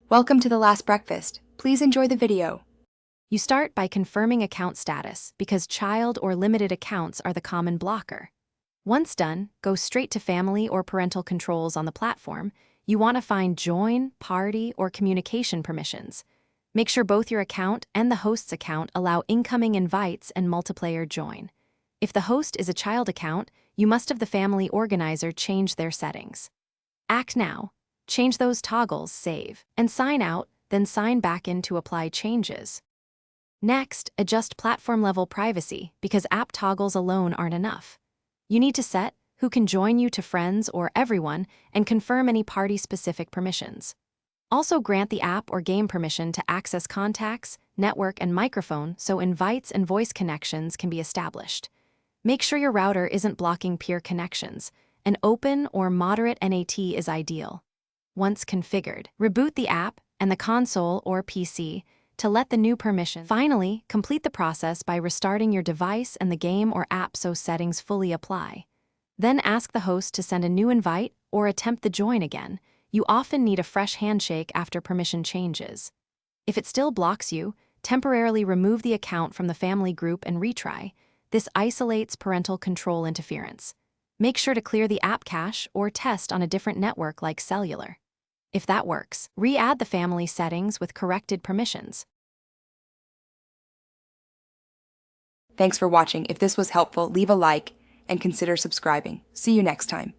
Welcome to the last breakfast. Please enjoy the video. You start by confirming account status because child or limited accounts are the common blocker. Once done, go straight to family or parental controls on the platform. You want to find join, party, or communication permissions. Make sure both your account and the host's account allow incoming invites and multiplayer join. If the host is a child account, you must have the family organizer change their settings. Act now. Change those toggles, save, and sign out, then sign back in to apply changes. Next, adjust platform-level privacy because app toggles alone aren't enough. You need to set who can join you to friends or everyone and confirm any party-specific permissions. Also grant the app or game permission to access contacts, network, and microphone so invites and voice connections can be established. Make sure your router isn't blocking peer connections. An open or moderate NAT is ideal. Once configured, reboot the app and the console or PC to let the new permission. Finally, complete the process by restarting your device and the game or app so settings fully apply. Then ask the host to send a new invite or attempt the join again. You often need a fresh handshake after permission changes. If it still blocks you, temporarily remove the account from the family group and retry. This isolates parental control interference. Make sure to clear the app cache or test on a different network like cellular. If that works, re-add the family settings with corrected permissions. Thanks for watching. If this was helpful, leave a like and consider subscribing. See you next time.